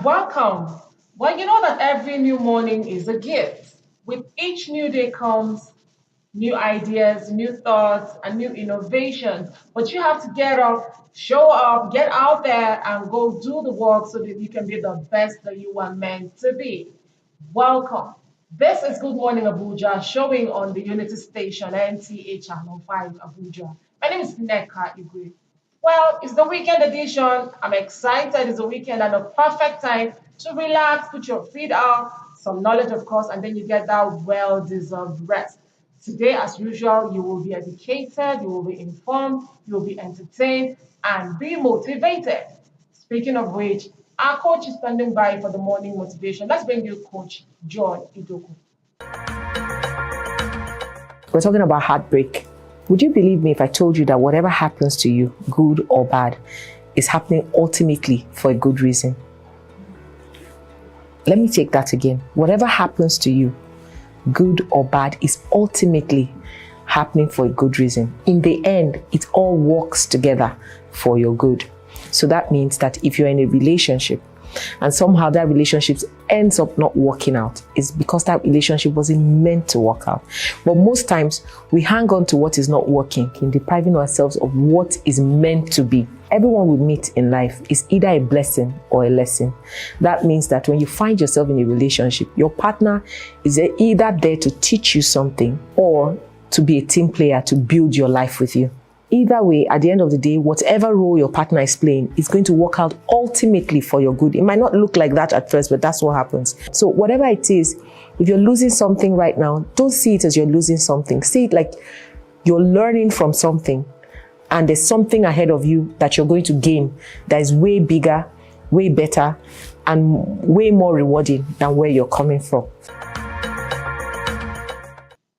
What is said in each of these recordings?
welcome. Well, you know that every new morning is a gift. With each new day comes new ideas, new thoughts, and new innovations. But you have to get up, show up, get out there, and go do the work so that you can be the best that you are meant to be. Welcome. This is Good Morning Abuja, showing on the Unity Station, NTA Channel 5 Abuja. My name is Neka Igwe. Well, it's the weekend edition. I'm excited. It's the weekend and a perfect time to relax, put your feet up, some knowledge, of course, and then you get that well deserved rest. Today, as usual, you will be educated, you will be informed, you will be entertained, and be motivated. Speaking of which, our coach is standing by for the morning motivation. Let's bring you Coach Joy Idoku. We're talking about heartbreak. Would you believe me if I told you that whatever happens to you, good or bad, is happening ultimately for a good reason? Let me take that again. Whatever happens to you, good or bad, is ultimately happening for a good reason. In the end, it all works together for your good. So that means that if you're in a relationship and somehow that relationship ends up not working out, it's because that relationship wasn't meant to work out. But most times we hang on to what is not working, in depriving ourselves of what is meant to be. Everyone we meet in life is either a blessing or a lesson. That means that when you find yourself in a relationship, your partner is either there to teach you something or to be a team player to build your life with you. Either way, at the end of the day, whatever role your partner is playing is going to work out ultimately for your good. It might not look like that at first, but that's what happens. So whatever it is, if you're losing something right now, don't see it as you're losing something. See it like you're learning from something, and there's something ahead of you that you're going to gain that is way bigger, way better, and way more rewarding than where you're coming from.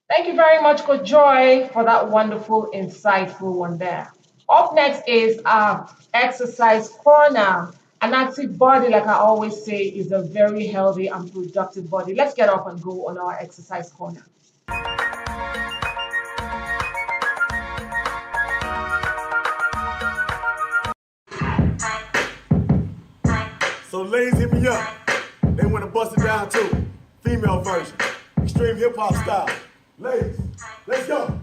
Thank you very much, Coach Joy, for that wonderful, insightful one there. Up next is our exercise corner. An active body, like I always say, is a very healthy and productive body. Let's get up and go on our exercise corner. So ladies, hit me up. They want to bust it down too. Female version. Extreme hip hop style. Ladies, let's go.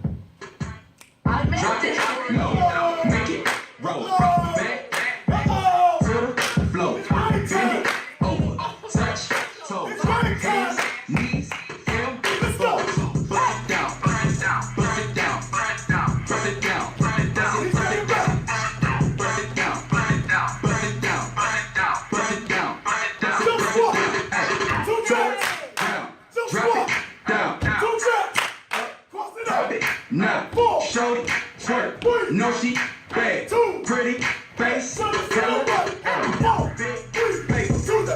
Drop it, no, make it, roll, back, to the flow, bend it, over, touch, toes, hands, knees, heel, balls, bust it down, bust it down, bust it down, bust it down, bust it down, bust it down, bust it down, bust it down, bust it down, bust it down, bust it down, drop it down, now, shorty, twerk, no she bad, pretty face, tell her, big face,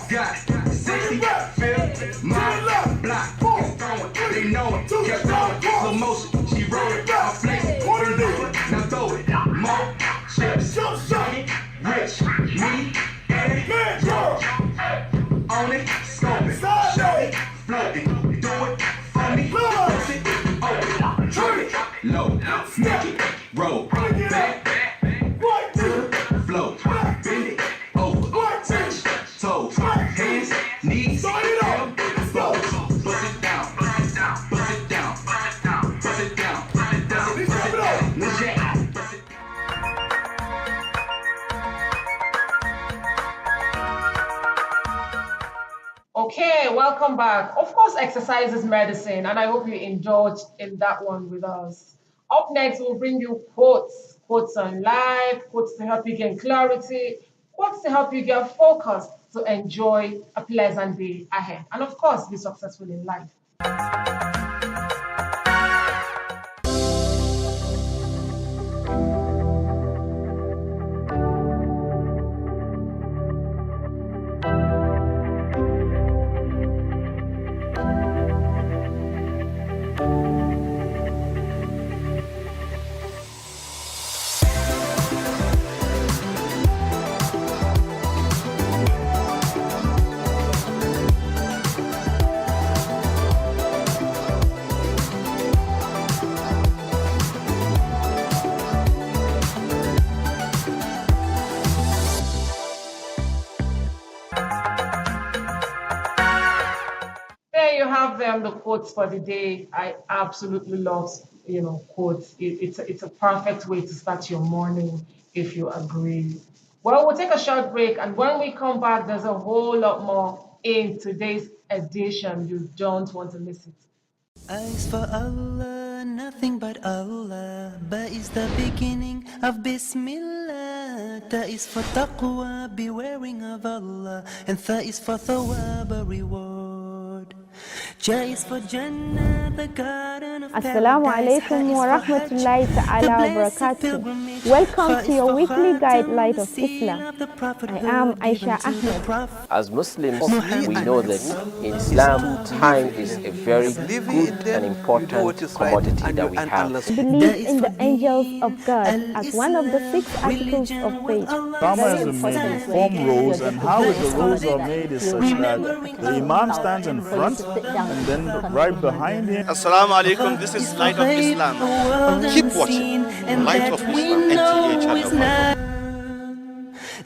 got it, 60, feel, my block, it's going, they know it, kept going, slow motion, she roll it, I flex it, now throw it, more chips, young, rich, me, and George, on it, scope it, show it, float it, do it for me, post it, open, drop it, low, make it, roll, back, to the flow, bend it, over, touch, toes, hands, knees, heel, balls, bust it down, bust it down, bust it down, bust it down, bust it down, bust it down, bust it down, legit, bust it down. Okay, welcome back. Of course, exercise is medicine, and I hope you indulged in that one with us. Up next, we'll bring you quotes on life, quotes to help you gain clarity, quotes to help you get focused to enjoy a pleasant day ahead, and of course, be successful in life. There you have them, the quotes for the day. I absolutely love, quotes. It's a perfect way to start your morning if you agree. Well, we'll take a short break, and when we come back, there's a whole lot more in today's edition. You don't want to miss it. Eyes for Allah, nothing but Allah. Ba is the beginning of Bismillah. Ta is for taqwa, bewaring of Allah. And Tha is for thawab, a reward. Ja is for Jannah, the garden of Assalamu alaikum wa rahmatullahi ta'ala wa barakatuh. Welcome to your weekly guide, Light of Islam. I am Aisha Ahmed. As Muslims, we know that in Islam, time is a very good and important commodity that we have. Believe in the angels of God as one of the 6 articles of faith. Farmers are made to form rows, and how the rows are made is such that the Imam stands in front, and then right behind him. Assalamu alaikum, this is Light of Islam. Keep watching Light of Islam, NTA channel.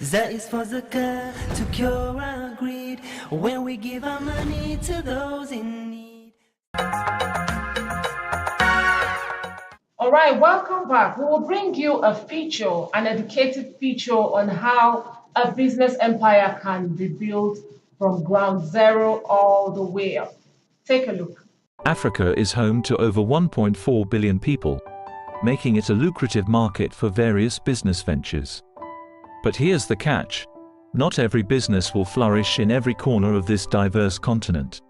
That is for zakah, to cure our greed, when we give our money to those in need. All right, welcome back. We will bring you a feature, an educative feature on how a business empire can be built from ground zero all the way up. Take a look. Africa is home to over 1.4 billion people, making it a lucrative market for various business ventures. But here's the catch: not every business will flourish in every corner of this diverse continent.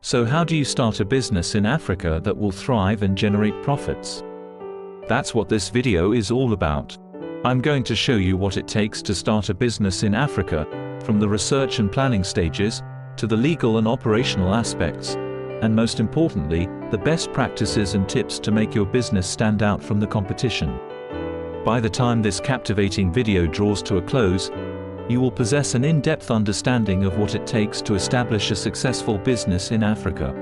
So how do you start a business in Africa that will thrive and generate profits? That's what this video is all about. I'm going to show you what it takes to start a business in Africa, from the research and planning stages, to the legal and operational aspects, and most importantly, the best practices and tips to make your business stand out from the competition. By the time this captivating video draws to a close, you will possess an in-depth understanding of what it takes to establish a successful business in Africa.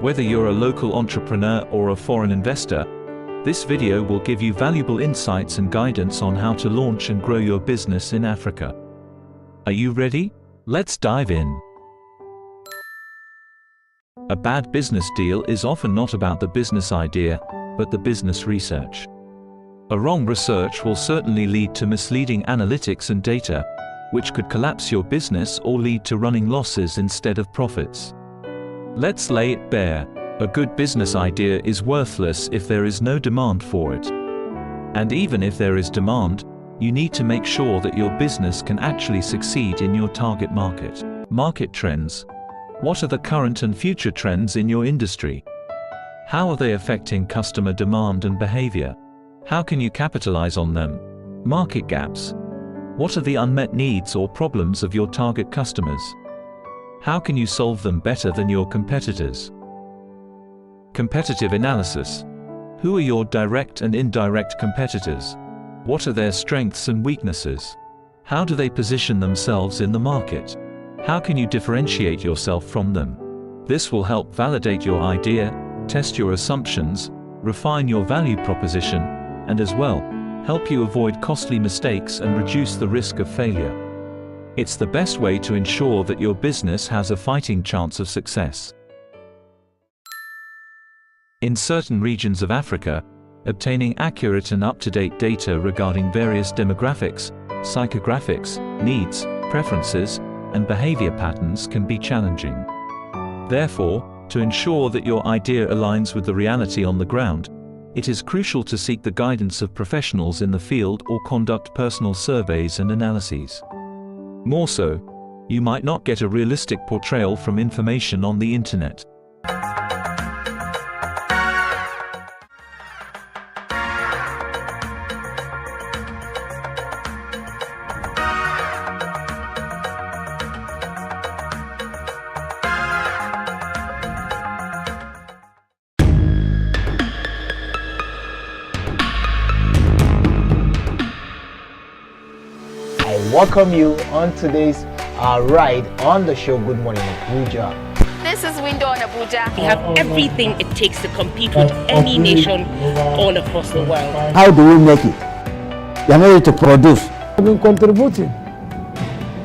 Whether you're a local entrepreneur or a foreign investor, this video will give you valuable insights and guidance on how to launch and grow your business in Africa. Are you ready? Let's dive in. A bad business deal is often not about the business idea, but the business research. A wrong research will certainly lead to misleading analytics and data, which could collapse your business or lead to running losses instead of profits. Let's lay it bare: a good business idea is worthless if there is no demand for it. And even if there is demand, you need to make sure that your business can actually succeed in your target market. Market trends. What are the current and future trends in your industry? How are they affecting customer demand and behavior? How can you capitalize on them? Market gaps. What are the unmet needs or problems of your target customers? How can you solve them better than your competitors? Competitive analysis. Who are your direct and indirect competitors? What are their strengths and weaknesses? How do they position themselves in the market? How can you differentiate yourself from them? This will help validate your idea, test your assumptions, refine your value proposition, and as well, help you avoid costly mistakes and reduce the risk of failure. It's the best way to ensure that your business has a fighting chance of success. In certain regions of Africa, obtaining accurate and up-to-date data regarding various demographics, psychographics, needs, preferences, and behavior patterns can be challenging. Therefore, to ensure that your idea aligns with the reality on the ground, it is crucial to seek the guidance of professionals in the field or conduct personal surveys and analyses. More so, you might not get a realistic portrayal from information on the internet. Welcome you on today's ride on the show Good Morning Abuja. This is Window on Abuja. We have everything it takes to compete with any nation all across the world. How do we make it? You are ready to produce. I've been contributing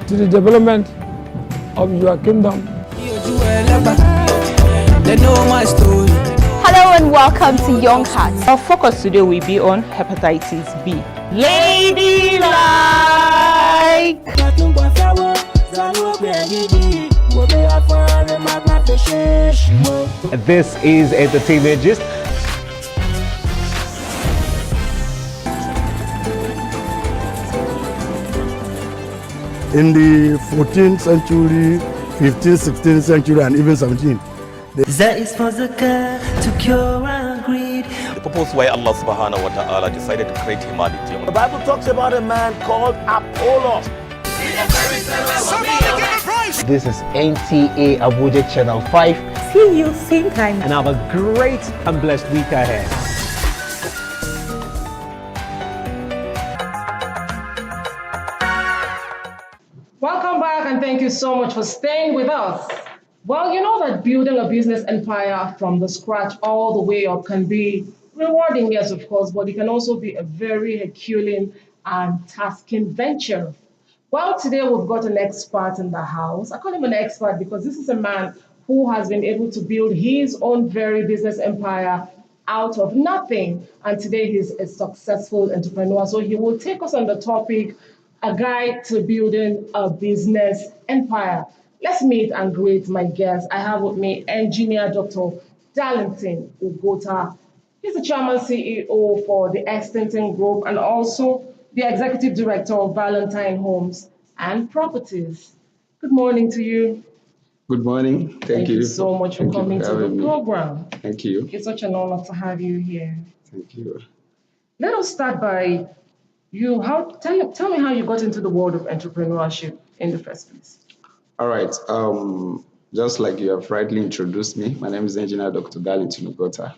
to the development of your kingdom. They know my story. Hello and welcome to Young Hearts. Our focus today will be on hepatitis B. Ladylike! This is Entertainment Gist. In the 14th century, 15th, 16th century, and even 17th. That is for Zakah to cure our greed. The purpose why Allah subhanahu wa ta'ala decided to create humanity. The Bible talks about a man called Apollo. This is NTA Abuja Channel 5. See you same time. And have a great and blessed week ahead. Welcome back and thank you so much for staying with us. Well, you know that building a business empire from the scratch all the way up can be rewarding, yes, of course, but it can also be a very Herculean and tasking venture. Well, today we've got an expert in the house. I call him an expert because this is a man who has been able to build his own very business empire out of nothing. And today he's a successful entrepreneur. So he will take us on the topic, a guide to building a business empire. Let's meet and greet my guest. I have with me engineer Dr. Darlington Ugota. He's the chairman CEO for the Extension Group and also the executive director of Valentine Homes and Properties. Good morning to you. Good morning. Thank you so much for coming to the program. Thank you. It's such an honor to have you here. Thank you. Let us start by you. Tell me how you got into the world of entrepreneurship in the first place. All right. Just like you have rightly introduced me, my name is Engineer Dr. Darlington Ugota.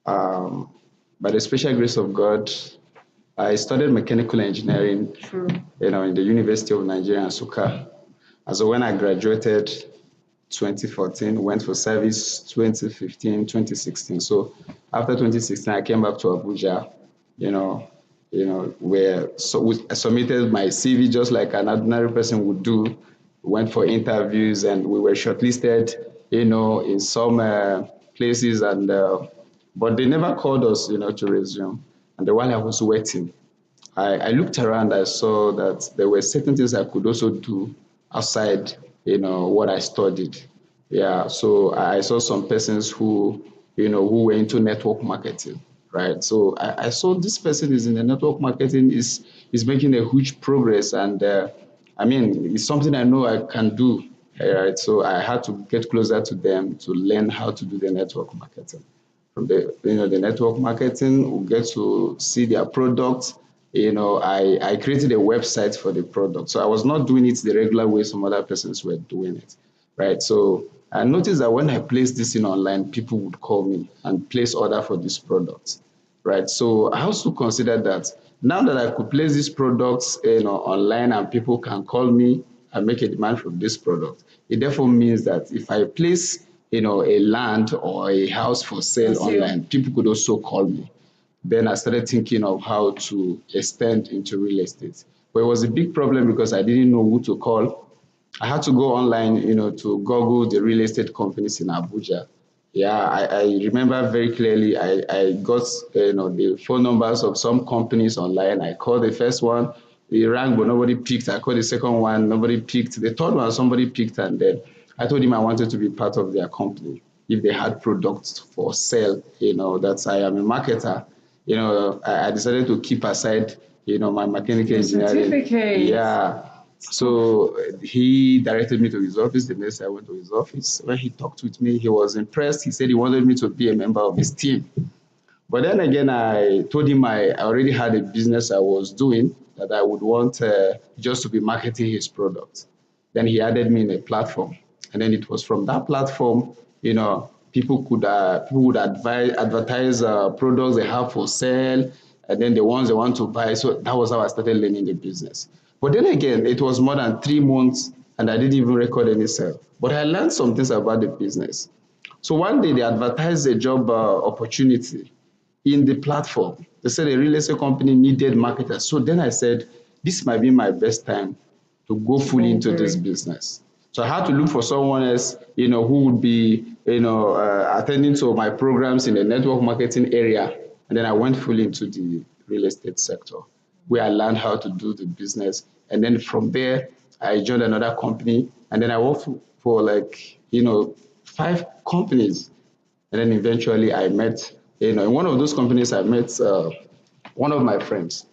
By the special grace of God, I studied mechanical engineering, in the University of Nigeria, Nsukka. And so when I graduated 2014, went for service 2015, 2016. So after 2016, I came back to Abuja, where I submitted my CV just like an ordinary person would do. Went for interviews and we were shortlisted, in some places, and but they never called us, to resume. And while I was waiting, I looked around. I saw that there were certain things I could also do outside, what I studied. Yeah, so I saw some persons who were into network marketing, right? So I saw this person is in the network marketing, is making a huge progress, and it's something I know I can do, right? So I had to get closer to them to learn how to do the network marketing. From the network marketing, we get to see their products. I created a website for the product. So I was not doing it the regular way some other persons were doing it, right? So I noticed that when I placed this in online, people would call me and place order for this product, right? So I also considered that now that I could place these products, online and people can call me and make a demand for this product, it therefore means that if I place, a land or a house for sale online, people could also call me. Then I started thinking of how to extend into real estate. But it was a big problem because I didn't know who to call. I had to go online, to Google the real estate companies in Abuja. Yeah, I remember very clearly, I got, the phone numbers of some companies online. I called the first one, they rang, but nobody picked. I called the second one, nobody picked. The third one, somebody picked, and then I told him I wanted to be part of their company if they had products for sale, that I am a marketer. I decided to keep aside, my mechanical engineering. Certificate. Yeah. So he directed me to his office. The next day I went to his office. When he talked with me, he was impressed. He said he wanted me to be a member of his team. But then again, I told him I already had a business I was doing that I would want just to be marketing his product. Then he added me in a platform. And then it was from that platform, people would advertise products they have for sale, and then the ones they want to buy. So that was how I started learning the business. But then again, it was more than 3 months, and I didn't even record any sale. But I learned some things about the business. So one day they advertised a job opportunity in the platform. They said a real estate company needed marketers. So then I said, this might be my best time to go fully into this business. So I had to look for someone else, who would be, attending to my programs in the network marketing area. And then I went fully into the real estate sector, where I learned how to do the business. And then from there, I joined another company. And then I worked for 5 companies. And then eventually I met, in one of those companies, I met one of my friends.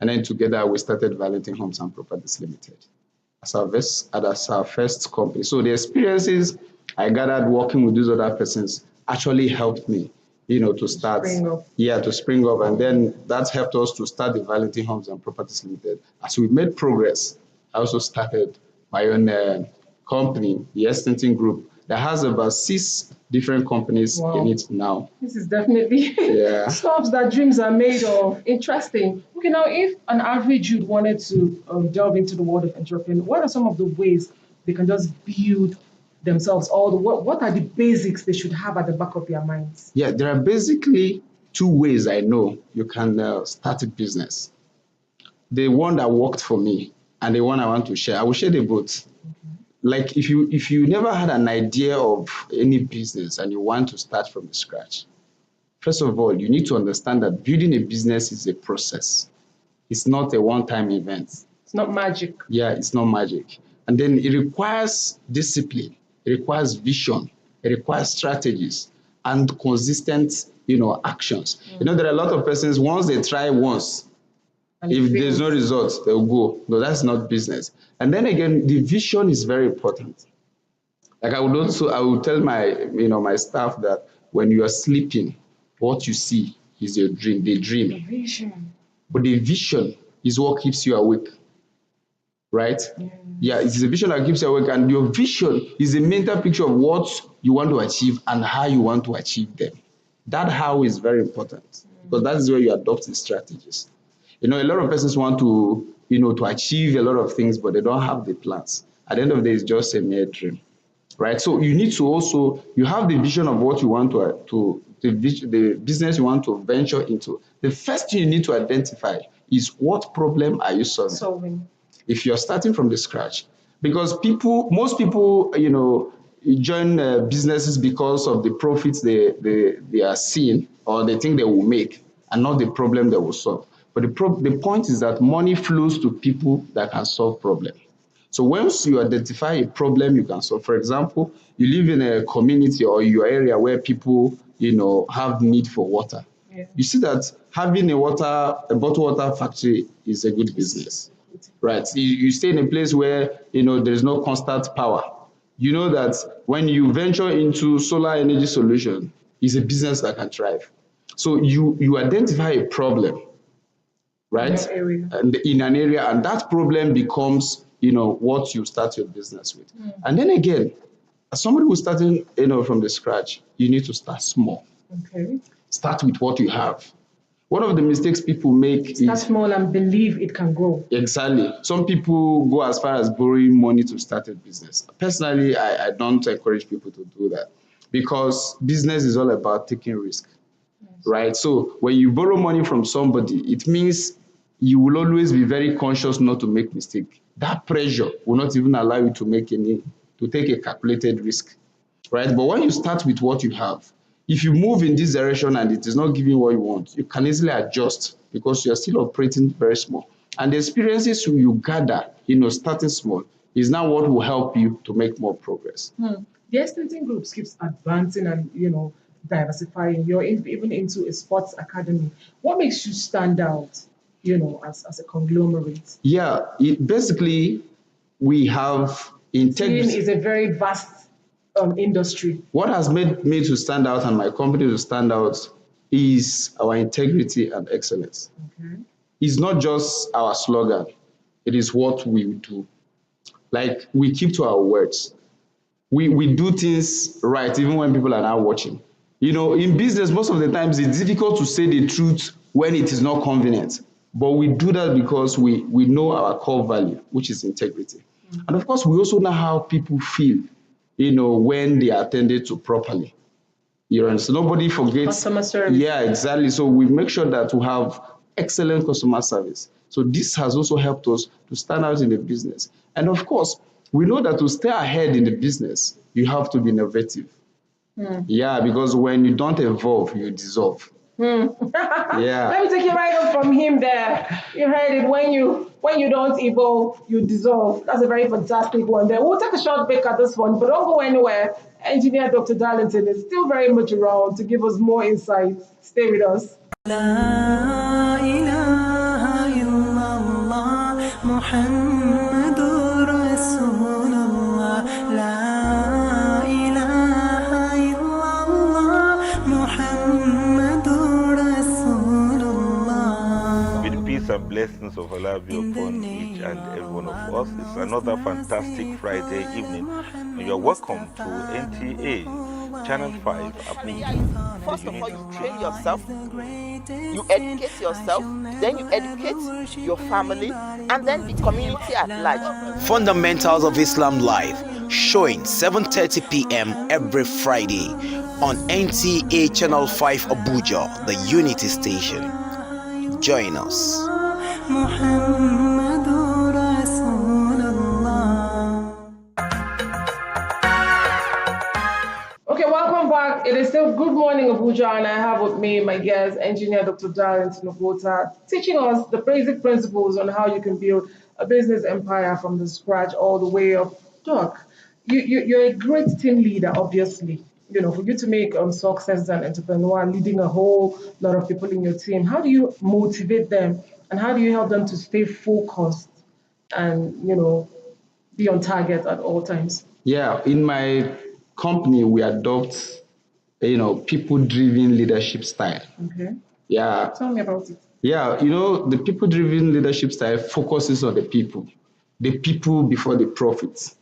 And then together we started Valentin Homes and Properties Limited as our first company. So the experiences I gathered working with these other persons actually helped me, to start. To spring up. And then that helped us to start the Valentin Homes and Properties Limited. As we made progress, I also started my own company, the Estenton Group, that has about 6 different companies in it now. This is definitely stuff that dreams are made of. Interesting. Okay, now if an average youth wanted to delve into the world of entrepreneurship, what are some of the ways they can just build themselves? Or what are the basics they should have at the back of their minds? Yeah, there are basically 2 ways I know you can start a business. The one that worked for me and the one I want to share. I will share the both. Like if you never had an idea of any business and you want to start from scratch, first of all, you need to understand that building a business is a process. It's not a one-time event. It's not magic. Yeah, it's not magic. And then it requires discipline. It requires vision. It requires strategies and consistent, actions. There are a lot of persons, once they try once, if there's no results, they'll go. No, that's not business. And then again, the vision is very important. Like I would tell my staff that when you are sleeping, what you see is your dream, the dream. The vision. But the vision is what keeps you awake, right? Yeah, it's the vision that keeps you awake. And your vision is a mental picture of what you want to achieve and how you want to achieve them. That how is very important because that is where you adopt the strategies. A lot of persons want to, to achieve a lot of things, but they don't have the plans. At the end of the day, it's just a mere dream, right? So you need to also, you have the vision of what you want the business you want to venture into. The first thing you need to identify is what problem are you solving? If you're starting from the scratch, because most people, join businesses because of the profits they are seeing or they think they will make and not the problem they will solve. But the point is that money flows to people that can solve problems. So once you identify a problem you can solve, for example, you live in a community or your area where people, have need for water. Yeah. You see that having a bottled water factory is a good business, right? You stay in a place where, there's no constant power. You know that when you venture into solar energy solution, it's a business that can thrive. So you identify a problem, right? And in an area, and that problem becomes, what you start your business with. And then again, as somebody who's starting, from the scratch, you need to start small. Okay. Start with what you have. One of the mistakes people make is start small and believe it can grow. Exactly. Some people go as far as borrowing money to start a business. Personally, I don't encourage people to do that because business is all about taking risk, right? So when you borrow money from somebody, it means you will always be very conscious not to make mistake. That pressure will not even allow you to take a calculated risk, right? But when you start with what you have, if you move in this direction and it is not giving what you want, you can easily adjust because you're still operating very small. And the experiences you gather, starting small, is now what will help you to make more progress. The Estenton Group keeps advancing and, diversifying. You're even into a sports academy. What makes you stand out, as a conglomerate? Yeah, basically, we have integrity. Team is a very vast industry. What has made me to stand out and my company to stand out is our integrity and excellence. Okay. It's not just our slogan, it is what we do. Like, we keep to our words. We do things right even when people are not watching. In business, most of the times it's difficult to say the truth when it is not convenient. But we do that because we know our core value, which is integrity. And of course, we also know how people feel, when they are attended to properly. So nobody forgets. Customer service. Yeah, exactly. So we make sure that we have excellent customer service. So this has also helped us to stand out in the business. And of course, we know that to stay ahead in the business, you have to be innovative. Yeah, because when you don't evolve, you dissolve. Yeah. Let me take you right up from him there. You heard it. When you don't evolve, you dissolve. That's a very fantastic one there. We'll take a short break at this one, but don't go anywhere. Engineer Dr. Darlington is still very much around to give us more insights. Stay with us. لا إله إلا الله محمد رسول الله لا إله إلا الله محمد رسول الله. May the peace and blessings of Allah be upon each and every one of us. It's another fantastic Friday evening, and you're welcome to NTA Channel 5 Abuja. First of all, you train yourself, you educate yourself, then you educate your family, and then the community at large. Fundamentals of Islam Live, showing 7:30 p.m. every Friday on NTA Channel 5 Abuja, the Unity Station. Join us. Okay, welcome back. It is still Good Morning Abuja, and I have with me my guest, engineer Dr. Darlington Ogwota, teaching us the basic principles on how you can build a business empire from the scratch all the way up. Doc, you're a great team leader, obviously. You know, for you to make success as an entrepreneur, leading a whole lot of people in your team, how do you motivate them, and how do you help them to stay focused and, you know, be on target at all times? Yeah, in my company, we adopt, people-driven leadership style. Okay. Yeah. Tell me about it. Yeah, the people-driven leadership style focuses on the people before the profits.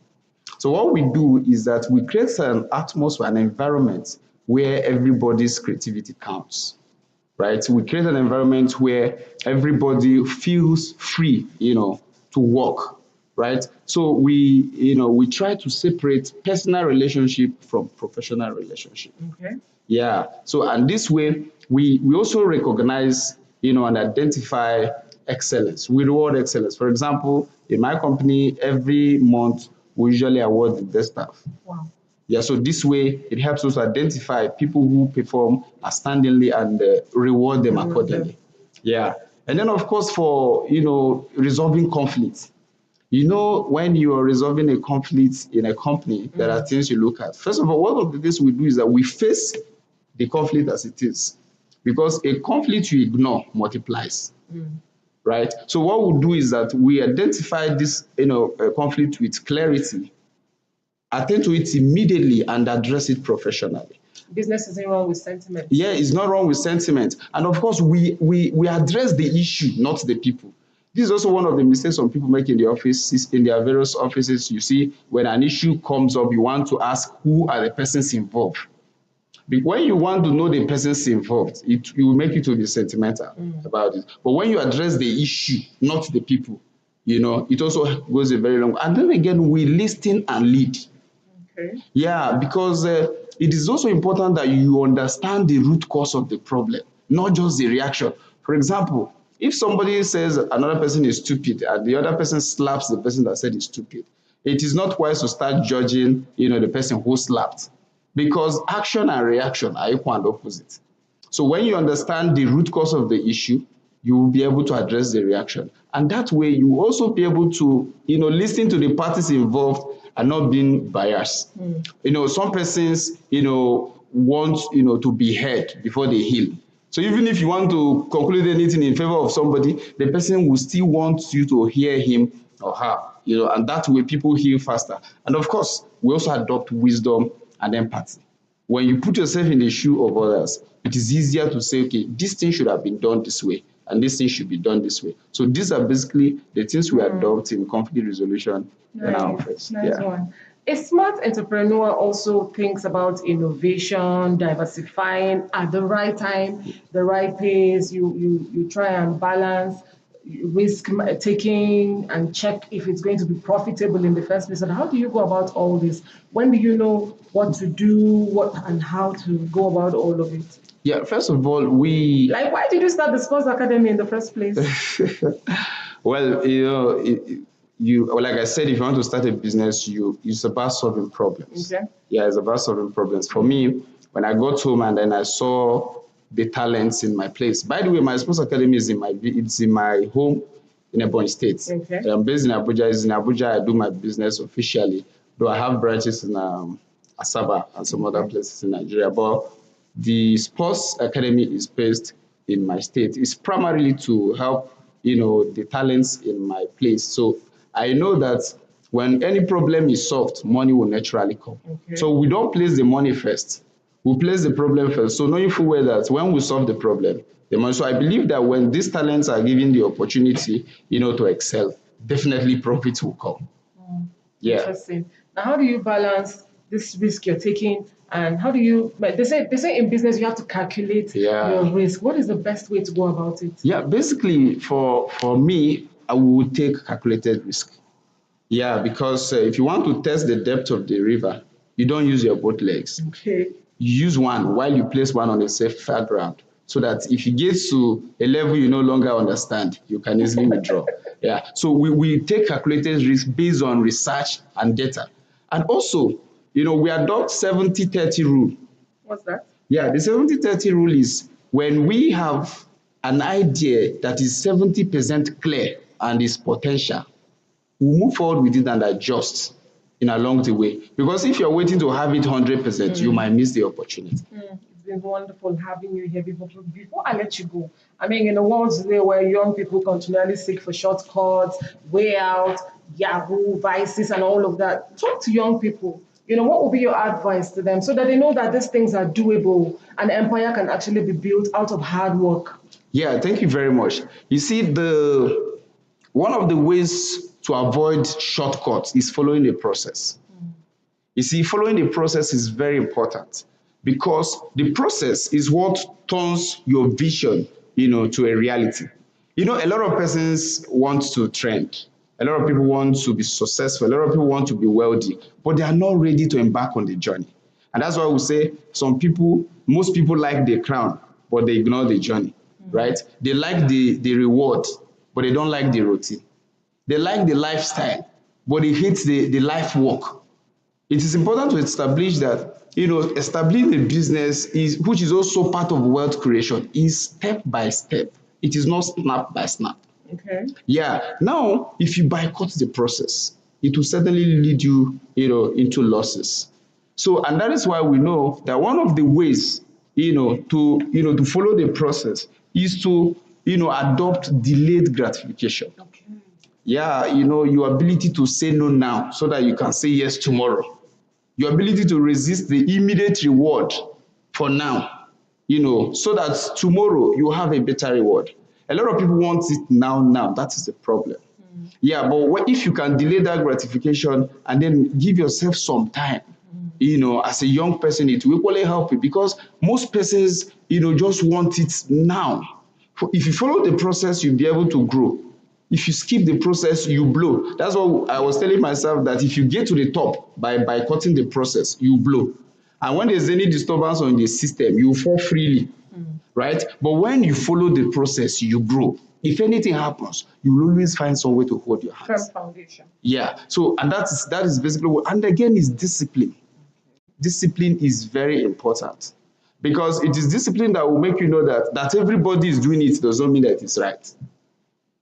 So what we do is that we create an atmosphere, an environment where everybody's creativity counts, right? We create an environment where everybody feels free, to work, right? So we try to separate personal relationship from professional relationship. Okay. Yeah. So, and this way, we also recognize, and identify excellence. We reward excellence. For example, in my company, every month, we usually award the best staff. Wow. Yeah, so this way, it helps us identify people who perform outstandingly and reward them accordingly. Yeah. And then, of course, for, resolving conflicts. When you are resolving a conflict in a company, there are things you look at. First of all, one of the things we do is that we face the conflict as it is. Because a conflict you ignore multiplies. Right? So what we do is that we identify this, conflict with clarity, attend to it immediately, and address it professionally. Business isn't wrong with sentiment. Yeah, it's not wrong with sentiment. And of course, we address the issue, not the people. This is also one of the mistakes some people make in the offices, in their various offices. You see, when an issue comes up, you want to ask who are the persons involved. When you want to know the persons involved, it will make you to be sentimental about it. But when you address the issue, not the people, it also goes a very long way. And then again, we listen and lead. Okay. Yeah, because it is also important that you understand the root cause of the problem, not just the reaction. For example, if somebody says another person is stupid and the other person slaps the person that said he's stupid, it is not wise to start judging, the person who slapped. Because action and reaction are equal and opposite. So when you understand the root cause of the issue, you will be able to address the reaction. And that way, you will also be able to, listen to the parties involved and not being biased. Some persons, want, to be heard before they heal. So even if you want to conclude anything in favor of somebody, the person will still want you to hear him or her, and that way people heal faster. And of course, we also adopt wisdom and empathy. When you put yourself in the shoe of others, it is easier to say, okay, this thing should have been done this way, and this thing should be done this way. So these are basically the things we adopt in conflict resolution in our office. Nice one. A smart entrepreneur also thinks about innovation, diversifying at the right time, the right pace. You try and balance risk taking and check if it's going to be profitable in the first place. And how do you go about all this? When do you know what to do, what and how to go about all of it? Yeah, first of all, why did you start the Sports Academy in the first place? Well, like I said, if you want to start a business, it's about solving problems. Okay. Yeah, it's about solving problems. For me, when I got home and then I saw the talents in my place. By the way, my sports academy is in my home in Ebonyi State. Okay. I'm based in Abuja. It's in Abuja. I do my business officially, though I have branches in Asaba and some other places in Nigeria. But the sports academy is based in my state. It's primarily to help, the talents in my place. So I know that when any problem is solved, money will naturally come. Okay. So we don't place the money first. We place the problem first. So knowing full well that when we solve the problem, the money. So I believe that when these talents are given the opportunity, to excel, definitely profits will come. Yeah. Interesting. Now, how do you balance this risk you're taking, and how do you? They say in business you have to calculate your risk. What is the best way to go about it? Yeah, basically for me, I would take calculated risk. Yeah, because if you want to test the depth of the river, you don't use your both legs. Okay. You use one while you place one on a safer ground, so that if you get to a level you no longer understand, you can easily withdraw. Yeah. So we take calculated risk based on research and data. And also, we adopt 70-30 rule. What's that? Yeah, the 70-30 rule is when we have an idea that is 70% clear and is potential, we move forward with it and adjust along the way. Because if you're waiting to have it 100%, you might miss the opportunity. It's been wonderful having you here. Before I let you go, I mean, in a world today where young people continually seek for shortcuts, way out, Yahoo, vices, and all of that, talk to young people. What would be your advice to them so that they know that these things are doable and empire can actually be built out of hard work? Yeah, thank you very much. You see, one of the ways to avoid shortcuts is following the process. You see, following the process is very important because the process is what turns your vision, to a reality. A lot of persons want to trend. A lot of people want to be successful. A lot of people want to be wealthy, but they are not ready to embark on the journey. And that's why we say most people like the crown, but they ignore the journey, right? They like the reward, but they don't like the routine. They like the lifestyle, but they hate the life work. It is important to establish that, establishing a business which is also part of wealth creation, is step by step. It is not snap by snap. Okay. Yeah. Now, if you boycott the process, it will certainly lead you, into losses. So, and that is why we know that one of the ways, to follow the process is to, adopt delayed gratification. Okay. Yeah, your ability to say no now so that you can say yes tomorrow. Your ability to resist the immediate reward for now, so that tomorrow you have a better reward. A lot of people want it now. That is the problem. Yeah, but if you can delay that gratification and then give yourself some time, as a young person, it will equally help you because most persons, just want it now. If you follow the process, you'll be able to grow. If you skip the process, you blow. That's what I was telling myself, that if you get to the top by cutting the process, you blow. And when there's any disturbance on the system, you fall freely, right? But when you follow the process, you grow. If anything happens, you will always find some way to hold your hands. Firm foundation. Yeah. So, and that is basically what, and again, is discipline. Discipline is very important because it is discipline that will make you know that everybody is doing it does not mean that it's right.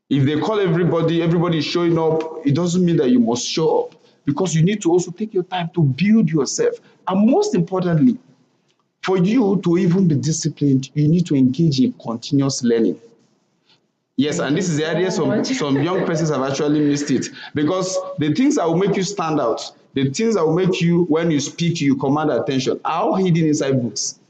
If they call everybody is showing up, it doesn't mean that you must show up because you need to also take your time to build yourself. And most importantly, for you to even be disciplined, you need to engage in continuous learning. Yes, and this is the area some young persons have actually missed it because the things that will make you stand out, the things that will make you, when you speak, you command attention, are all hidden inside books.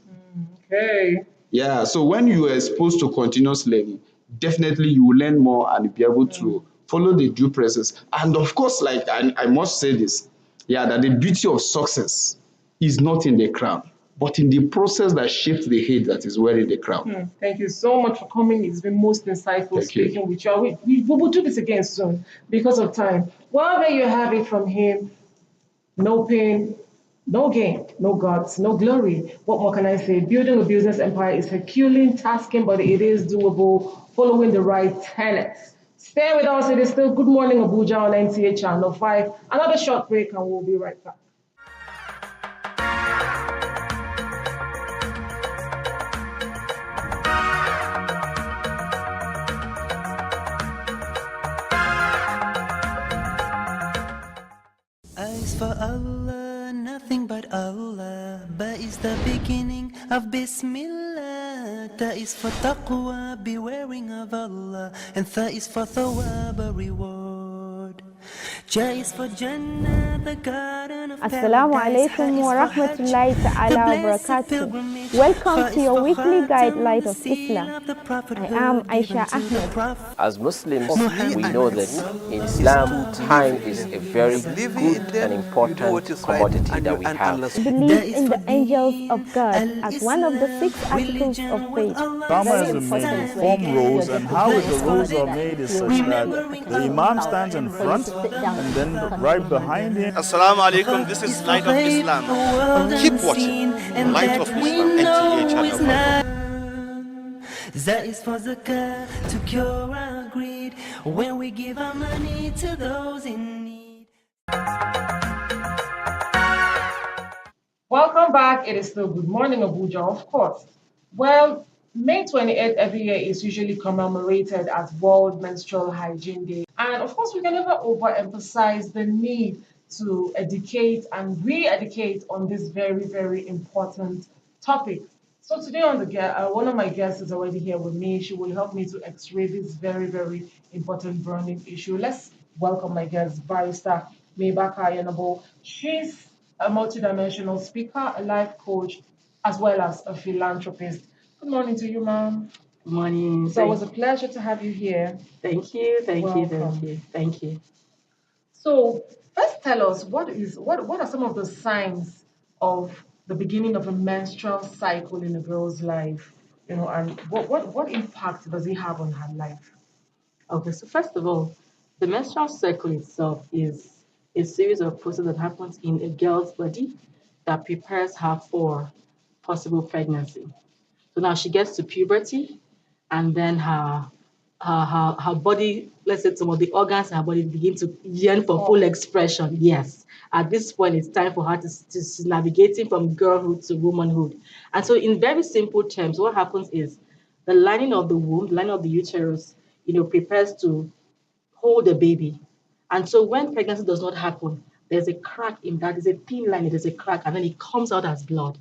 Okay. Yeah, so when you are exposed to continuous learning, definitely you will learn more and be able to follow the due process. And of course, like I must say this, that the beauty of success is not in the crown, but in the process that shapes the head that is wearing the crown. Thank you so much for coming. It's been most insightful speaking with you. We will do this again soon because of time. Well, there you have it from him. No pain, no gain, no gods, no glory. What more can I say? Building a business empire is Herculean tasking, but it is doable following the right tenets. Stay with us. It is still Good Morning Abuja on NTA Channel 5. Another short break and we'll be right back. Eyes for Allah, nothing but Allah. Ba is the beginning of Bismillah. Ta is for taqwa, bewaring of Allah. And Tha is for thawab, a reward. Ja is for Jannah, the garden of Assalamu alaikum wa rahmatullahi ta'ala wa barakatuh. Welcome to your weekly guide, Light of Islam. I am Aisha Ahmed. As Muslims, we know that in Islam, time is a very good and important commodity that we have. Believe in the angels of God as one of the 6 articles of faith. Sama is the main form rows, and how the rows are made is such that the Imam stands in front, and then right behind him. Assalamu alaikum, this is Light of Islam. Keep watching Light of Islam, NTA Channel 5. That is for zakah to cure our greed when we give our money to those in need. Welcome back. It is still Good Morning Abuja, of course. Well, May 28th every year is usually commemorated as World Menstrual Hygiene Day. And of course, we can never overemphasize the need to educate and re-educate on this very, very important topic. So today on one of my guests is already here with me. She will help me to x-ray this very, very important burning issue. Let's welcome my guest, Barrister Maybaka Yanabo. She's a multidimensional speaker, a life coach, as well as a philanthropist. Good morning to you, ma'am. Good morning. So it was a pleasure to have you here. Thank you, thank you. So first tell us what are some of the signs of the beginning of a menstrual cycle in a girl's life? And what impact does it have on her life? Okay, so first of all, the menstrual cycle itself is a series of processes that happens in a girl's body that prepares her for possible pregnancy. So now she gets to puberty, and then her body, let's say some of the organs in her body begin to yearn for full expression. Yes. At this point, it's time for her to navigating from girlhood to womanhood. And so in very simple terms, what happens is the lining of the womb, the lining of the uterus, prepares to hold the baby. And so when pregnancy does not happen, there's a crack in that, there's a thin line, there's a crack, and then it comes out as blood.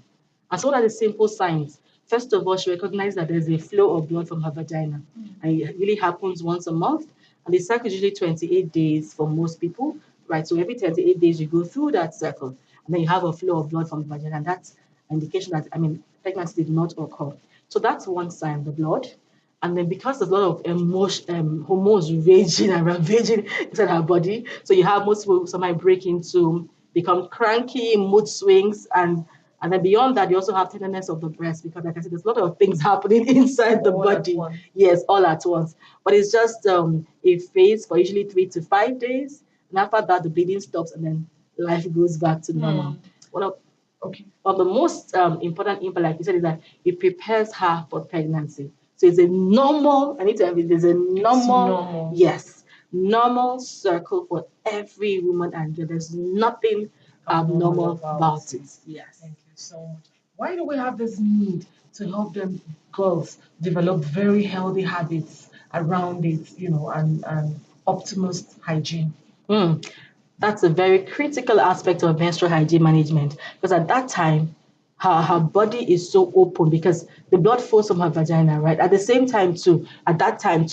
And so what are the simple signs? First of all, she recognizes that there's a flow of blood from her vagina. And it really happens once a month. And the cycle is usually 28 days for most people, right? So every 28 days, you go through that cycle. And then you have a flow of blood from the vagina. And that's an indication that, pregnancy did not occur. So that's one sign, the blood. And then because there's a lot of hormones raging and ravaging inside her body, so you have most people, some might break into, become cranky, mood swings, and then beyond that, you also have tenderness of the breast, because like I said, there's a lot of things happening inside the body. Yes, all at once. But it's just a phase for usually 3 to 5 days. And after that, the bleeding stops and then life goes back to normal. One of the most important impact, like you said, is that it prepares her for pregnancy. So it's a normal, I need to emphasize, it's a normal, yes, normal circle for every woman, and there's nothing abnormal about it. Yes. Thank you so much. Why do we have this need to help them girls develop very healthy habits around it, and optimist hygiene? That's a very critical aspect of menstrual hygiene management, because at that time, her body is so open because the blood flows from her vagina, right? At the same time, at that time,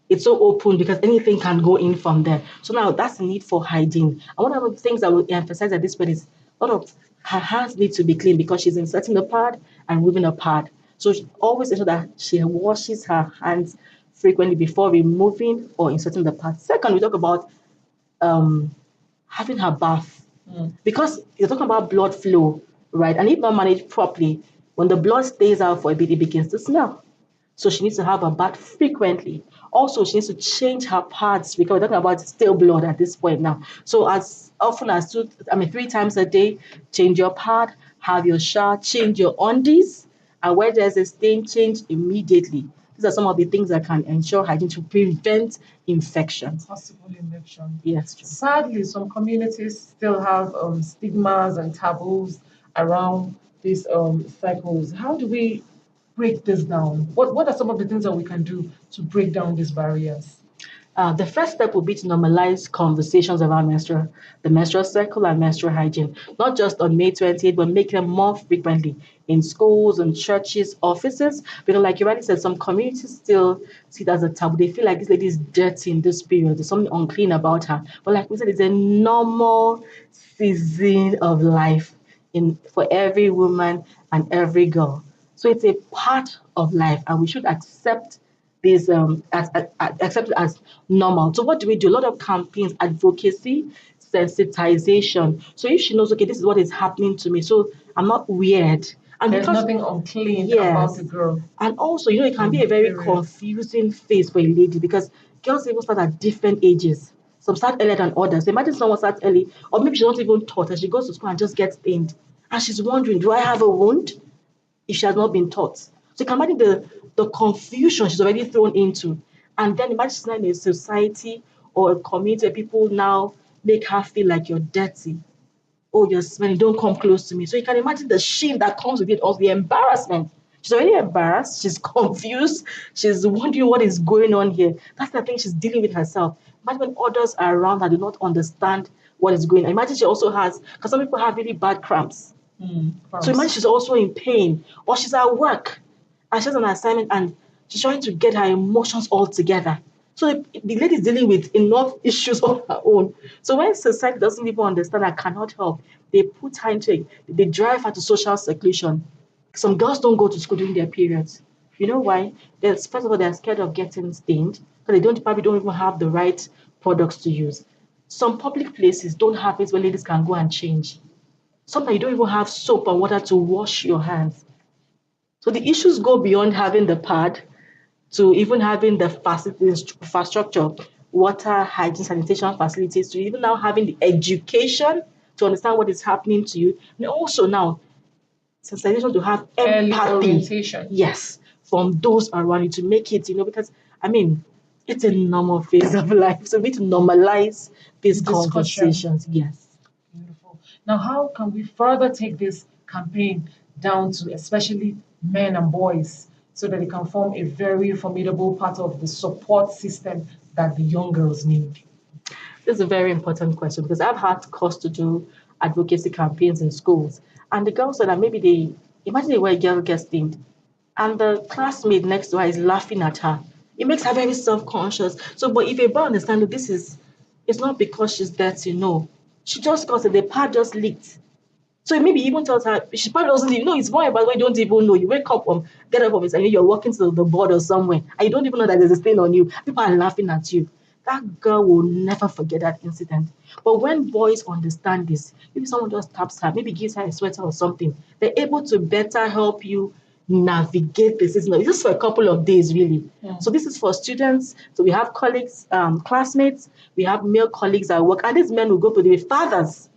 it's so open because anything can go in from there. So now that's the need for hygiene. And one of the things I will emphasize at this point is a lot of her hands need to be clean because she's inserting a pad and moving a pad. So she always ensure that she washes her hands frequently before removing or inserting the pad. Second, we talk about having her bath, because you're talking about blood flow, right? And if not managed properly, when the blood stays out for a bit, it begins to smell. So she needs to have a bath frequently. Also, she needs to change her pads, because we're talking about stale blood at this point now. So as often as 3 times a day, change your pad, have your shower, change your undies, and where there's a stain, change immediately. These are some of the things that can ensure hygiene to prevent infections. Possible infection. Yes. True. Sadly, some communities still have stigmas and taboos around these cycles. How do we break this down? What are some of the things that we can do to break down these barriers? The first step would be to normalize conversations around the menstrual cycle and menstrual hygiene, not just on May 28th, but make them more frequently in schools and churches, offices. Because, like you already said, some communities still see it as a taboo. They feel like this lady is dirty in this period. There's something unclean about her. But, like we said, it's a normal season of life for every woman and every girl. So it's a part of life, and we should accept this accept it as normal. So what do we do? A lot of campaigns, advocacy, sensitization. So if she knows, okay, this is what is happening to me, so I'm not weird. And there's nothing unclean about the girl. And also, it can be a very confusing phase for a lady because girls even start at different ages. Some start earlier than others. Imagine someone starts early, or maybe she's not even taught, and she goes to school and just gets stained. And she's wondering, do I have a wound? If she has not been taught. So you can imagine the confusion she's already thrown into. And then imagine she's not in a society or a community where people now make her feel like you're dirty. Oh, you're smelling, don't come close to me. So you can imagine the shame that comes with it, or the embarrassment. She's already embarrassed, she's confused, she's wondering what is going on here. That's the thing she's dealing with herself. Imagine when others are around her do not understand what is going on. Imagine she also has, because some people have really bad cramps. So imagine she's also in pain, or she's at work and she has an assignment and she's trying to get her emotions all together. So the lady is dealing with enough issues of her own. So when society doesn't even understand and cannot help, they put her into they drive her to social seclusion. Some girls don't go to school during their periods. You know why? First of all, they're scared of getting stained because they probably don't even have the right products to use. Some public places don't have it where ladies can go and change. Sometimes you don't even have soap and water to wash your hands. So the issues go beyond having the pad to even having the infrastructure, water, hygiene, sanitation facilities, to even now having the education to understand what is happening to you. And also now, sensitization to have empathy. Yes, from those around you to make it, because, it's a normal phase of life. So we need to normalize these conversations. Yes. Now, how can we further take this campaign down to especially men and boys so that it can form a very formidable part of the support system that the young girls need? This is a very important question because I've had course to do advocacy campaigns in schools. And the girls said that maybe imagine a girl gets stained and the classmate next to her is laughing at her. It makes her very self-conscious. So, but if a boy understands that it's not because she's dirty, no. She just got the pad just leaked. So maybe even tells her, she probably doesn't even know, it's more about when you don't even know. You wake up, get up of it, and you're walking to the board or somewhere, and you don't even know that there's a stain on you. People are laughing at you. That girl will never forget that incident. But when boys understand this, maybe someone just taps her, maybe gives her a sweater or something, they're able to better help you navigate the system. This is for a couple of days, really. Yeah. So this is for students. So we have colleagues, classmates, we have male colleagues at work, and these men will go to the fathers.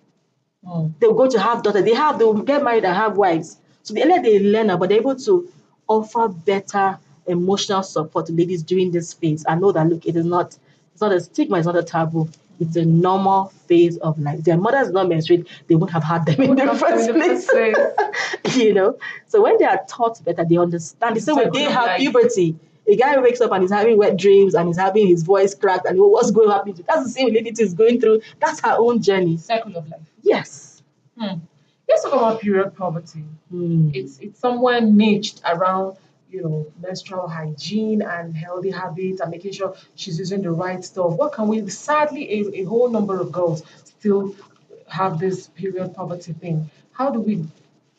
They'll go to have daughters. They'll get married and have wives. So the earlier they learn about, they're able to offer better emotional support to ladies during this phase. I know that, look, it's not a stigma, it's not a taboo. It's a normal phase of life. Their mothers not menstruate, they wouldn't have had them in the first place. So when they are taught better, they understand. The same way they have puberty. A guy wakes up and he's having wet dreams and he's having his voice cracked and what's going to happen to. That's the same lady is going through. That's her own journey. Cycle of life. Yes. Let's talk about period poverty. It's somewhere niched around, menstrual hygiene and healthy habits and making sure she's using the right stuff. What can we? Sadly, a whole number of girls still have this period poverty thing. How do we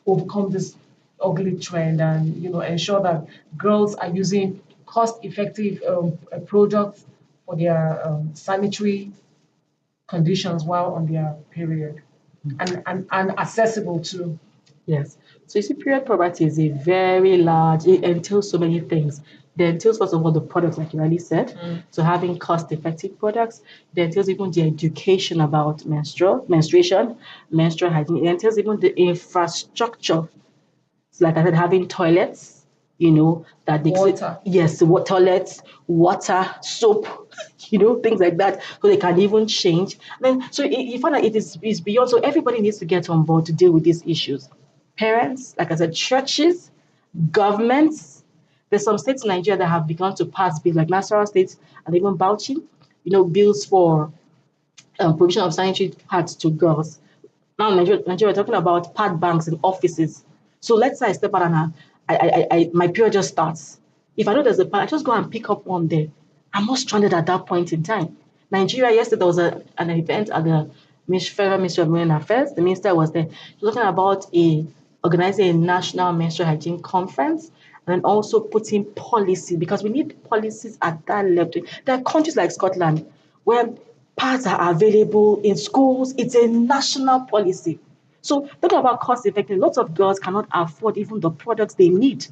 overcome this ugly trend and ensure that girls are using cost-effective products for their sanitary conditions while on their period, and accessible too? Yes. So you see, period poverty is a very large, it entails so many things. It entails, first of all, the products, like you already said. So having cost-effective products. It entails even the education about menstruation, menstrual hygiene. It entails even the infrastructure. So like I said, having toilets, that they water. Yes, toilets, water, soap, things like that, so they can even change. Then, so you find that it's beyond. So everybody needs to get on board to deal with these issues. Parents, like I said, churches, governments. There's some states in Nigeria that have begun to pass bills, like Nasarawa State and even Bauchi, bills for provision of sanitary pads to girls. Now, Nigeria, we're talking about pad banks in offices. So let's say I step out and my period just starts. If I know there's a pad, I just go and pick up one there. I'm not stranded at that point in time. Nigeria, yesterday there was an event at the Federal Ministry of Women Affairs. The minister was there. He was talking about organizing a national menstrual hygiene conference and then also putting policy, because we need policies at that level. There are countries like Scotland where pads are available in schools. It's a national policy. So talking about cost effective, lots of girls cannot afford even the products they need.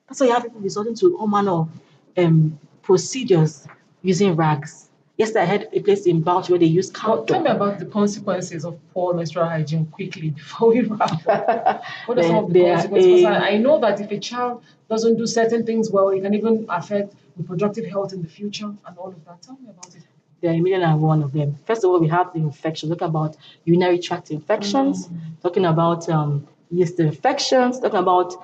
That's why you have people resorting to all manner of procedures using rags. Yesterday, I had a place in Bauchi where they use cotton. Tell me about the consequences of poor menstrual hygiene quickly before we wrap up. What are some of the consequences? Because I know that if a child doesn't do certain things well, it can even affect reproductive health in the future and all of that. Tell me about it. There are a million and one of them. First of all, we have the infections. Talking about urinary tract infections, talking about yeast infections, talking about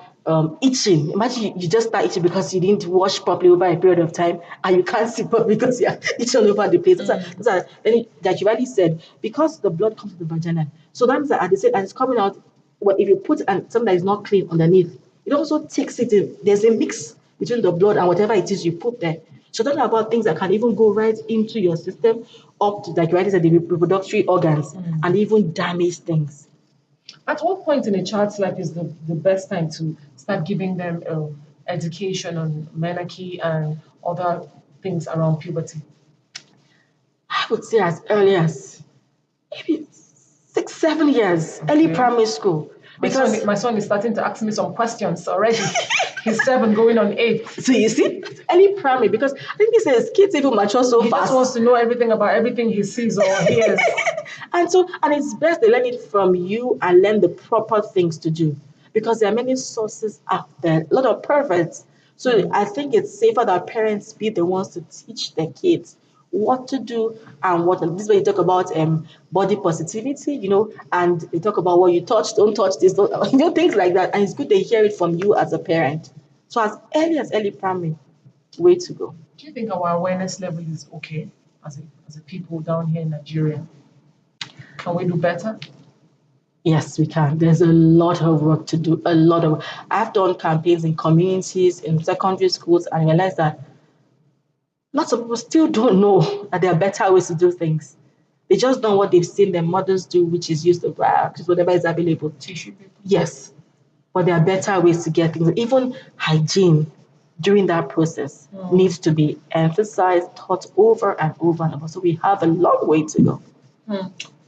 itching. Imagine you just start itching because you didn't wash properly over a period of time and you can't see properly because you're itching all over the place. Like you already said, because the blood comes to the vagina. So that means that as it's coming out, if you put something that is not clean underneath, it also takes it in. There's a mix between the blood and whatever it is you put there. So talking about things that can even go right into your system, up to, like you already said, the reproductive organs, and even damage things. At what point in a child's life is the best time to start giving them education on menarche and other things around puberty? I would say as early as maybe 6, 7 years, early primary school. Because my son is starting to ask me some questions already. He's 7 going on 8. So you see, early primary, because I think he says kids even mature so fast. He just wants to know everything about everything he sees or hears. And it's best they learn it from you and learn the proper things to do, because there are many sources out there, a lot of perverts. So I think it's safer that parents be the ones to teach their kids what to do and what. This is where you talk about body positivity, and they talk about what you touch, don't touch this, things like that. And it's good they hear it from you as a parent. So as early primary, way to go. Do you think our awareness level is okay as a people down here in Nigeria? Can we do better? Yes, we can. There's a lot of work to do. I've done campaigns in communities, in secondary schools, and realized that lots of people still don't know that there are better ways to do things. They just know what they've seen their mothers do, which is use the rag, whatever is available. Tissue paper. Yes, but there are better ways to get things. Even hygiene during that process needs to be emphasized, taught over and over and over. So we have a long way to go.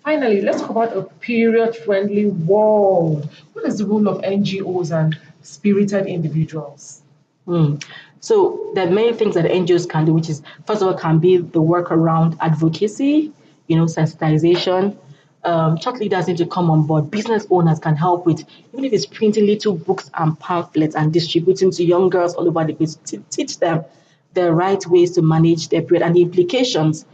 Finally, let's talk about a period-friendly world. What is the role of NGOs and spirited individuals? So there are many things that NGOs can do, which is, first of all, can be the work around advocacy, sensitization. Church leaders need to come on board. Business owners can help with, even if it's printing little books and pamphlets and distributing to young girls all over the place to teach them the right ways to manage their period and the implications.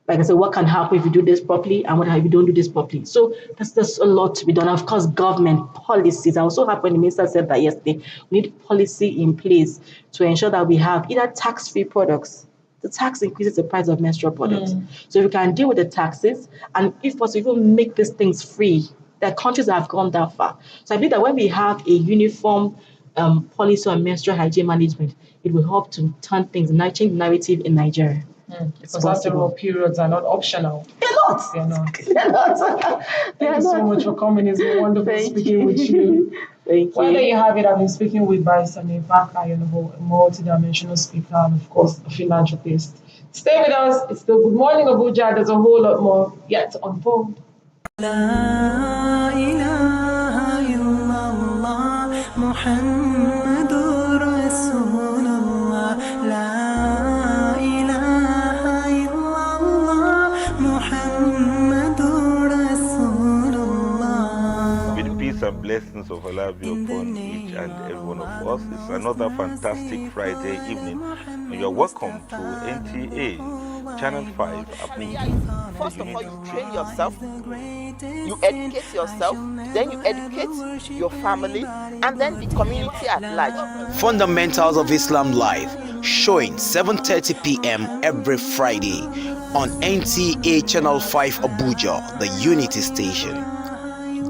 Like I said, what can happen if you do this properly and what if you don't do this properly? So there's a lot to be done. Of course, government policies. I was so happy when the minister said that yesterday. We need policy in place to ensure that we have either tax-free products. The tax increases the price of menstrual products. So if we can deal with the taxes and if possible, even make these things free. There are countries that have gone that far. So I believe that when we have a uniform policy on menstrual hygiene management, it will help to turn things, change the narrative in Nigeria. Because after all, periods are not optional. They're not. They're not. They're not. Thank you so much for coming. It's been wonderful speaking with you. Thank you. Well, there you have it. I've been speaking with Barrister Nebaka, a multidimensional speaker and, of course, a philanthropist. Stay with us. It's still Good Morning Abuja. There's a whole lot more yet to unfold. La ilaha illallah Muhammadur Rasulullah. La ilaha illallah Muhammadur Rasulullah. With peace and blessings of Allah be upon each and every one of us. It's another fantastic Friday evening, and you're welcome to NTA Channel 5 Abuja. First of all, you train yourself, you educate yourself, then you educate your family, and then the community at large. Fundamentals of Islam Live, showing 7:30 p.m. every Friday on NTA Channel 5 Abuja, the Unity Station.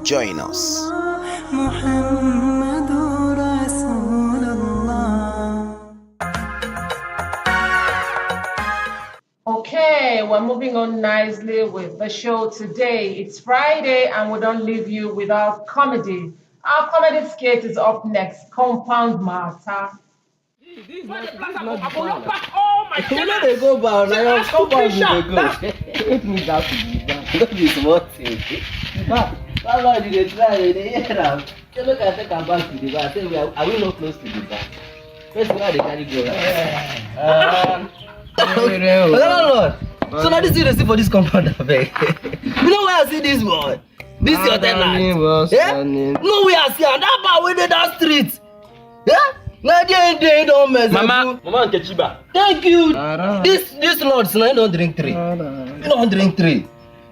Join us. Okay, we're moving on nicely with the show today. It's Friday and we don't leave you without comedy. Our comedy skit is up next, Compound Matter. They go bound. I am compound they go. Take me down to the bank. Don't be small thing. How long did they try? They hear now. Say look, I take am back to the bank. Say are we not close to the bank? First why they carry go Lord. So now this is the see for this compound abeg. You know where I see this boy? This your tenant. Yeah? No way I see am. That bar wey dey that street. Yeah? Now they don't mess Mama Nkechiba. Thank you. This Lord, so now you don't drink three. You don't drink three.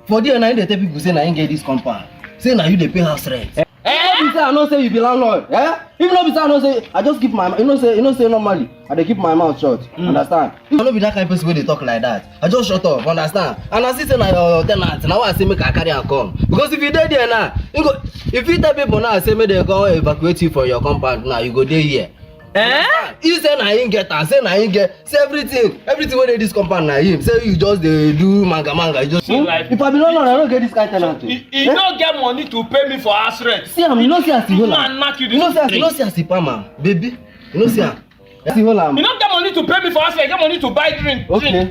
For the night they tell people say now you get this compound. Say now you they pay house rent. If I don't say you be landlord, eh? If not be say I don't say I just keep my mouth. You know say normally I dey keep my mouth shut. Understand? If I don't be that kind of person where they talk like that, I just shut up. Understand? And I see say now your tenant. Now I say make I carry and come. Because if you dey there now, you go. If you tell people now say make they go evacuate you from your compound now, you go there here. You say na him get am, say na him get, say everything wey dey this compound na him. Say you just dey do manga, you just. If I be landlord, I don't get this kind of tenant. He don't get money to pay me for house rent. See am, you know see as he hold am. You know see as he palm am, baby. You know see am. As he hold am. You don't get money to pay me for house rent. You get money to buy drink. Okay.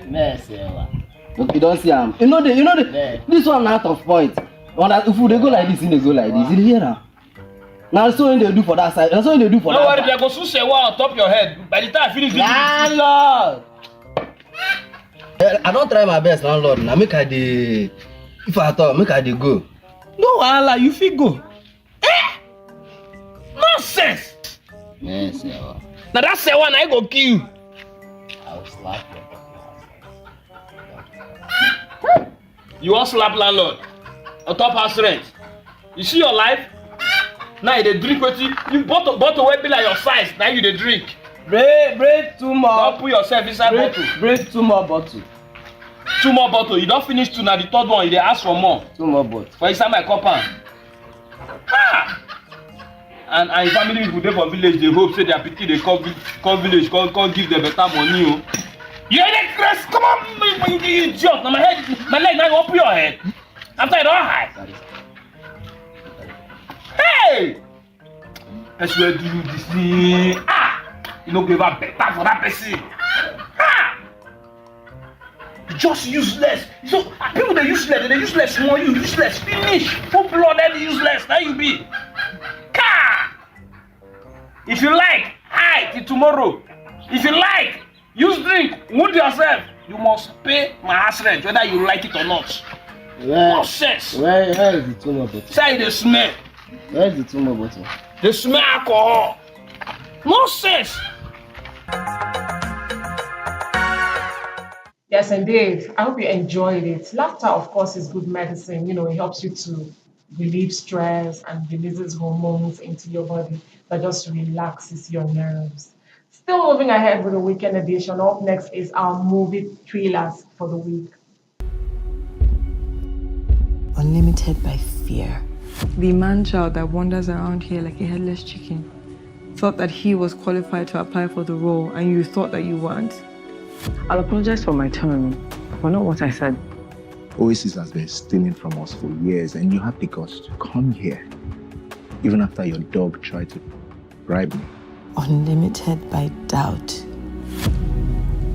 Okay, don't see am. You know the this one out of point. If they go like this, they go like this. You hear am? Now so they do for that side. That's what they do for that. Don't worry, they go soon say on top your head. By the time I finish landlord. I don't try my best, landlord. Now make I dey. If I talk, make I dey go. No wahala, you fit go. Nonsense. Yes, now that say one I go kill you. I will slap you. You want slap landlord on top house rent? You see your life? Now you dey drink wetin you bottle wey be like your size. Now you dey drink. Break 2 more. Don't put yourself inside bottle. Break 2 more bottle. 2 more bottle. You don't finish 2 now. The third one you dey ask for more. 2 more bottle. For inside my compound. And family people dey for village dey hope say their pikin dey come village come give them better money o. You dey craze? Come on, you idiot! Now my leg now you wan put your head. After you don hide. Hey! Person wey do you this thing, you no give am better for that person. You just useless. So people dey useless, they useless small, you useless finish. Full blooded useless, now you be. If you like, hide till tomorrow. If you like, use drink, wound yourself. You must pay my house rent, whether you like it or not. Nonsense. Where is the 2 more bottle? Say the smell. Where is the 2 more bottle? They smell alcohol. Nonsense. Yes, indeed. I hope you enjoyed it. Laughter, of course, is good medicine. You know, it helps you to relieve stress and releases hormones into your body that just relaxes your nerves. Still moving ahead with the weekend edition. Up next is our movie trailers for the week. Unlimited by fear. The man-child that wanders around here like a headless chicken thought that he was qualified to apply for the role, and you thought that you weren't. I'll apologize for my tone, but not what I said. Oasis has been stealing from us for years, and you have the guts to come here, even after your dog tried to bribe me. Unlimited by doubt.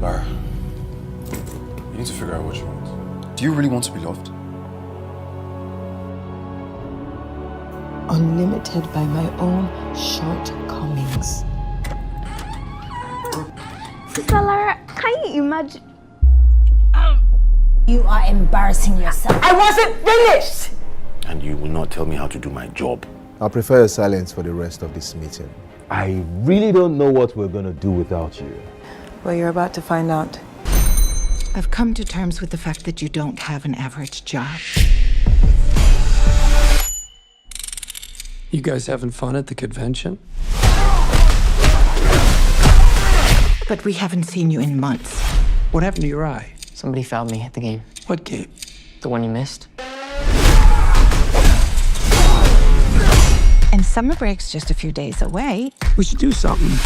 Lara, you need to figure out what you want. Do you really want to be loved? Unlimited by my own shortcomings. Sister Lara, can you imagine? You are embarrassing yourself. I wasn't finished! And you will not tell me how to do my job. I'll prefer your silence for the rest of this meeting. I really don't know what we're gonna do without you. Well, you're about to find out. I've come to terms with the fact that you don't have an average job. You guys having fun at the convention? But we haven't seen you in months. What happened to your eye? Somebody fouled me at the game. What game? The one you missed. And summer break's just a few days away. We should do something.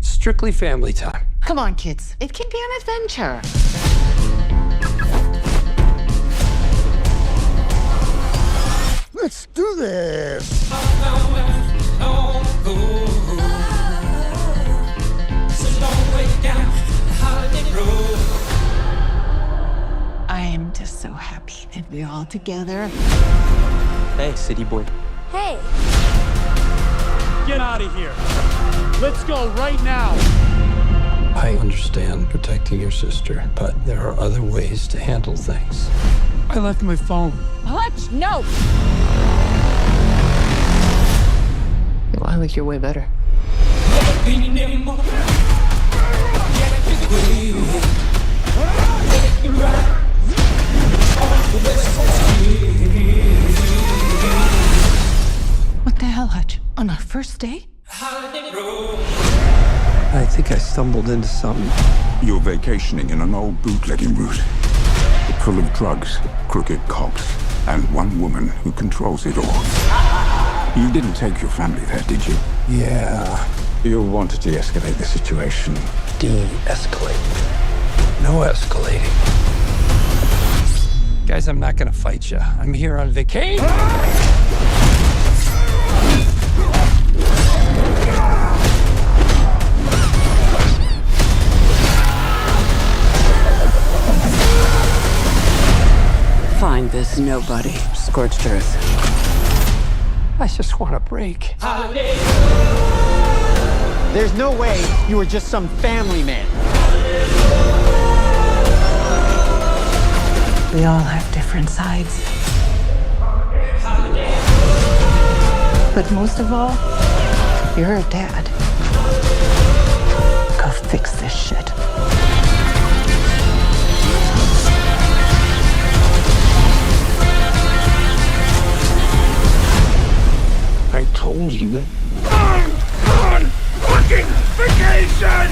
Strictly family time. Come on, kids. It can be an adventure. Let's do this. I am just so happy that we're all together. Hey, city boy. Hey. Get out of here. Let's go right now. I understand protecting your sister, but there are other ways to handle things. I left my phone. What? No. Well, I like your way better. What the hell, Hutch? On our first day? I think I stumbled into something. You're vacationing in an old bootlegging route, full of drugs, crooked cops, and one woman who controls it all. You didn't take your family there, did you? Yeah. You'll want to de-escalate the situation. De-escalate. No escalating. Guys, I'm not gonna fight you. I'm here on vacation. Find this nobody. Scorched earth. I just want a break. There's no way you were just some family man. We all have different sides. But most of all, you're a dad. Go fix this shit. I told you that. On fucking vacation!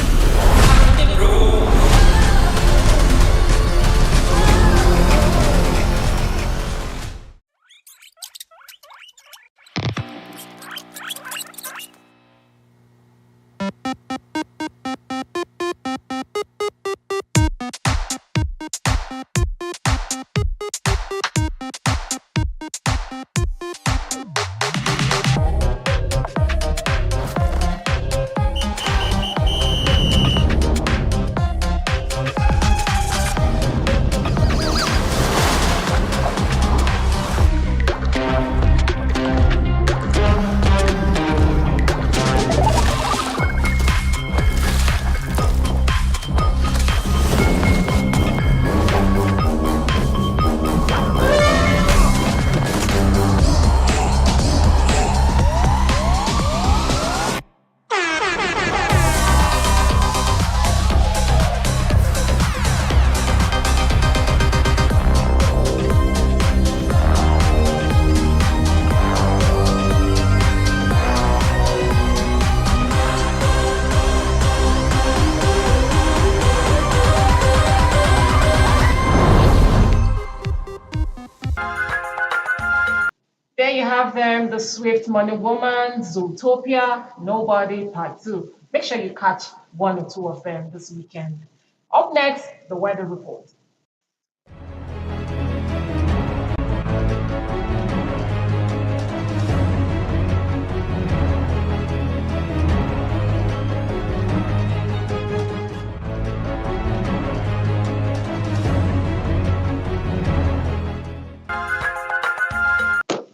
There you have them, The Swift Money Woman, Zootopia, Nobody, Part 2. Make sure you catch one or two of them this weekend. Up next, the weather report.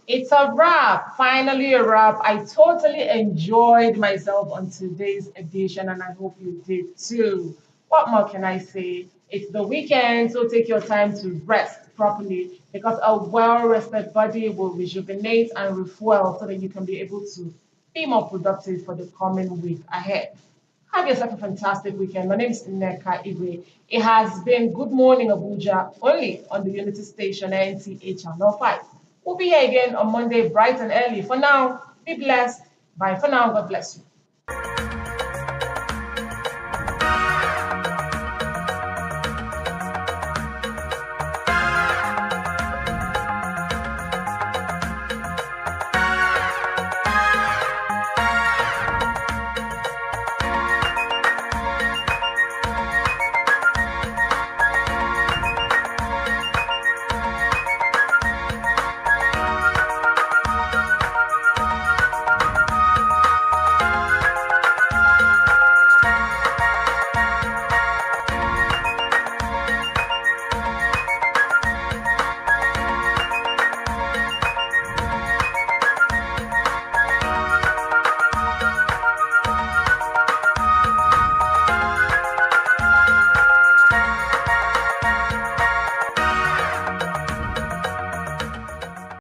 It's a wrap, finally a wrap. I totally enjoyed myself on today's edition and I hope you did too. What more can I say? It's the weekend, so take your time to rest properly because a well-rested body will rejuvenate and refuel so that you can be able to be more productive for the coming week ahead. Have yourself a fantastic weekend. My name is Neka Igwe. It has been Good Morning Abuja, only on the Unity Station NTA Channel 5. We'll be here again on Monday, bright and early. For now, be blessed. Bye for now. God bless you.